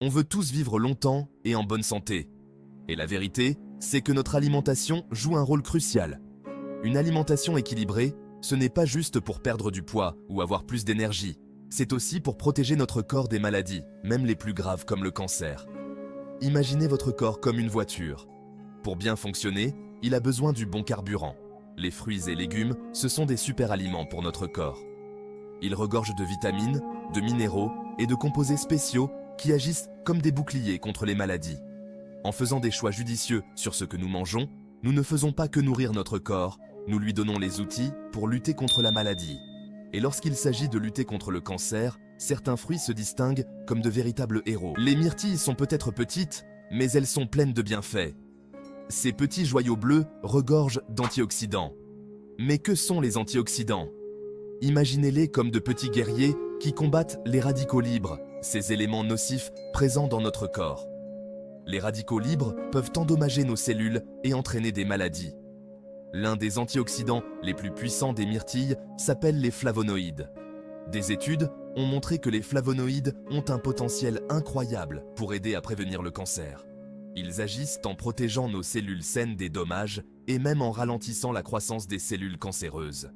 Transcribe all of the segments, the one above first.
On veut tous vivre longtemps et en bonne santé. Et la vérité, c'est que notre alimentation joue un rôle crucial. Une alimentation équilibrée, ce n'est pas juste pour perdre du poids ou avoir plus d'énergie. C'est aussi pour protéger notre corps des maladies, même les plus graves comme le cancer. Imaginez votre corps comme une voiture. Pour bien fonctionner, il a besoin du bon carburant. Les fruits et légumes, ce sont des super aliments pour notre corps. Ils regorgent de vitamines, de minéraux et de composés spéciaux qui agissent comme des boucliers contre les maladies. En faisant des choix judicieux sur ce que nous mangeons, nous ne faisons pas que nourrir notre corps, nous lui donnons les outils pour lutter contre la maladie. Et lorsqu'il s'agit de lutter contre le cancer, certains fruits se distinguent comme de véritables héros. Les myrtilles sont peut-être petites, mais elles sont pleines de bienfaits. Ces petits joyaux bleus regorgent d'antioxydants. Mais que sont les antioxydants? Imaginez-les comme de petits guerriers qui combattent les radicaux libres, ces éléments nocifs présents dans notre corps. Les radicaux libres peuvent endommager nos cellules et entraîner des maladies. L'un des antioxydants les plus puissants des myrtilles s'appelle les flavonoïdes. Des études ont montré que les flavonoïdes ont un potentiel incroyable pour aider à prévenir le cancer. Ils agissent en protégeant nos cellules saines des dommages et même en ralentissant la croissance des cellules cancéreuses.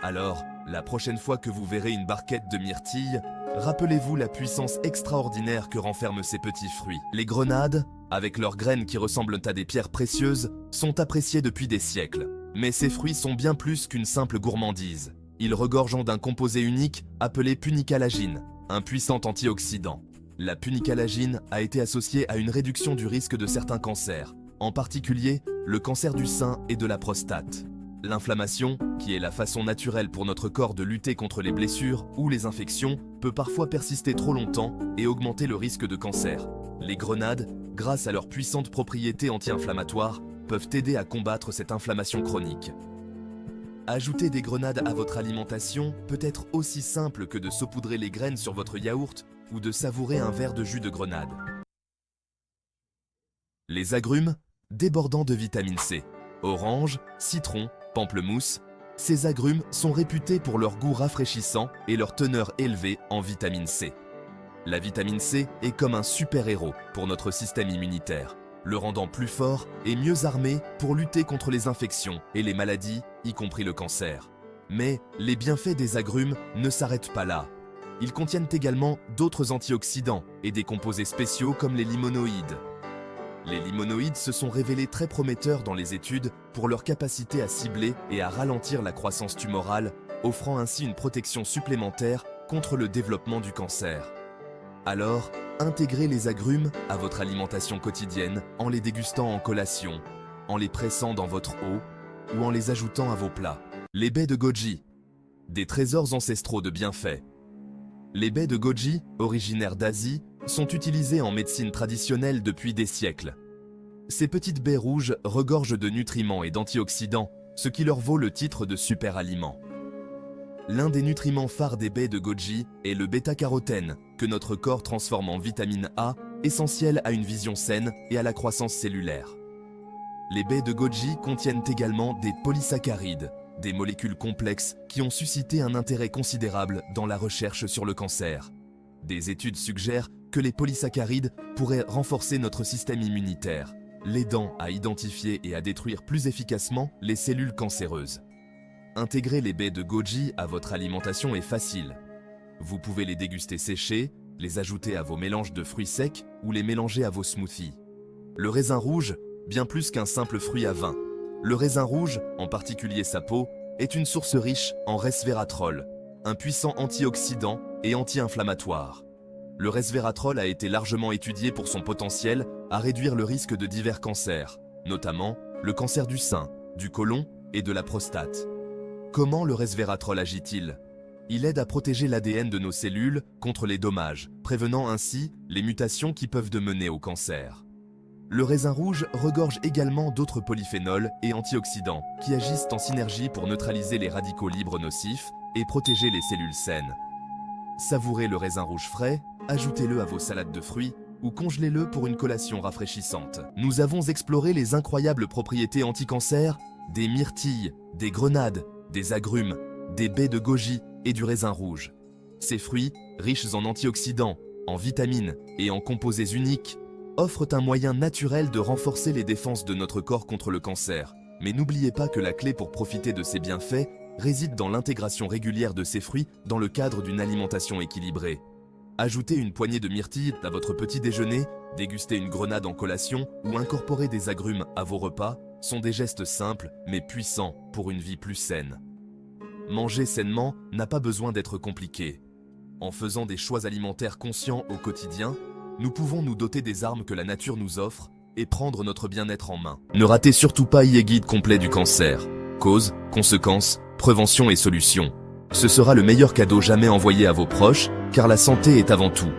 Alors, la prochaine fois que vous verrez une barquette de myrtilles, rappelez-vous la puissance extraordinaire que renferment ces petits fruits. Les grenades, avec leurs graines qui ressemblent à des pierres précieuses, sont appréciées depuis des siècles. Mais ces fruits sont bien plus qu'une simple gourmandise. Ils regorgent d'un composé unique appelé punicalagine, un puissant antioxydant. La punicalagine a été associée à une réduction du risque de certains cancers, en particulier le cancer du sein et de la prostate. L'inflammation, qui est la façon naturelle pour notre corps de lutter contre les blessures ou les infections, peut parfois persister trop longtemps et augmenter le risque de cancer. Les grenades, grâce à leurs puissantes propriétés anti-inflammatoires, peuvent aider à combattre cette inflammation chronique. Ajouter des grenades à votre alimentation peut être aussi simple que de saupoudrer les graines sur votre yaourt ou de savourer un verre de jus de grenade. Les agrumes, débordants de vitamine C. Orange, citron, pamplemousse, ces agrumes sont réputés pour leur goût rafraîchissant et leur teneur élevée en vitamine C. La vitamine C est comme un super-héros pour notre système immunitaire, le rendant plus fort et mieux armé pour lutter contre les infections et les maladies, y compris le cancer. Mais les bienfaits des agrumes ne s'arrêtent pas là. Ils contiennent également d'autres antioxydants et des composés spéciaux comme les limonoïdes. Les limonoïdes se sont révélés très prometteurs dans les études pour leur capacité à cibler et à ralentir la croissance tumorale, offrant ainsi une protection supplémentaire contre le développement du cancer. Alors, intégrez les agrumes à votre alimentation quotidienne en les dégustant en collation, en les pressant dans votre eau ou en les ajoutant à vos plats. Les baies de goji, des trésors ancestraux de bienfaits. Les baies de goji, originaires d'Asie, sont utilisées en médecine traditionnelle depuis des siècles. Ces petites baies rouges regorgent de nutriments et d'antioxydants, ce qui leur vaut le titre de super-aliment. L'un des nutriments phares des baies de goji est le bêta-carotène, que notre corps transforme en vitamine A, essentielle à une vision saine et à la croissance cellulaire. Les baies de goji contiennent également des polysaccharides, des molécules complexes qui ont suscité un intérêt considérable dans la recherche sur le cancer. Des études suggèrent que les polysaccharides pourraient renforcer notre système immunitaire, l'aidant à identifier et à détruire plus efficacement les cellules cancéreuses. Intégrer les baies de goji à votre alimentation est facile. Vous pouvez les déguster séchées, les ajouter à vos mélanges de fruits secs ou les mélanger à vos smoothies. Le raisin rouge, bien plus qu'un simple fruit à vin. Le raisin rouge, en particulier sa peau, est une source riche en resveratrol, un puissant antioxydant et anti-inflammatoire. Le resveratrol a été largement étudié pour son potentiel à réduire le risque de divers cancers, notamment le cancer du sein, du côlon et de la prostate. Comment le resveratrol agit-il? Il aide à protéger l'ADN de nos cellules contre les dommages, prévenant ainsi les mutations qui peuvent mener au cancer. Le raisin rouge regorge également d'autres polyphénols et antioxydants qui agissent en synergie pour neutraliser les radicaux libres nocifs et protéger les cellules saines. Savourez le raisin rouge frais, ajoutez-le à vos salades de fruits ou congelez-le pour une collation rafraîchissante. Nous avons exploré les incroyables propriétés anti-cancer des myrtilles, des grenades, des agrumes, des baies de goji et du raisin rouge. Ces fruits, riches en antioxydants, en vitamines et en composés uniques, offrent un moyen naturel de renforcer les défenses de notre corps contre le cancer. Mais n'oubliez pas que la clé pour profiter de ces bienfaits réside dans l'intégration régulière de ces fruits dans le cadre d'une alimentation équilibrée. Ajoutez une poignée de myrtilles à votre petit déjeuner, déguster une grenade en collation ou incorporer des agrumes à vos repas sont des gestes simples mais puissants pour une vie plus saine. Manger sainement n'a pas besoin d'être compliqué. En faisant des choix alimentaires conscients au quotidien, nous pouvons nous doter des armes que la nature nous offre et prendre notre bien-être en main. Ne ratez surtout pas e-guide complet du cancer. Causes, conséquences, prévention et solutions. Ce sera le meilleur cadeau jamais envoyé à vos proches, car la santé est avant tout.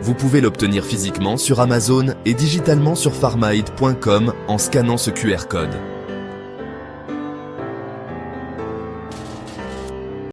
Vous pouvez l'obtenir physiquement sur Amazon et digitalement sur pharmaid.com en scannant ce QR code.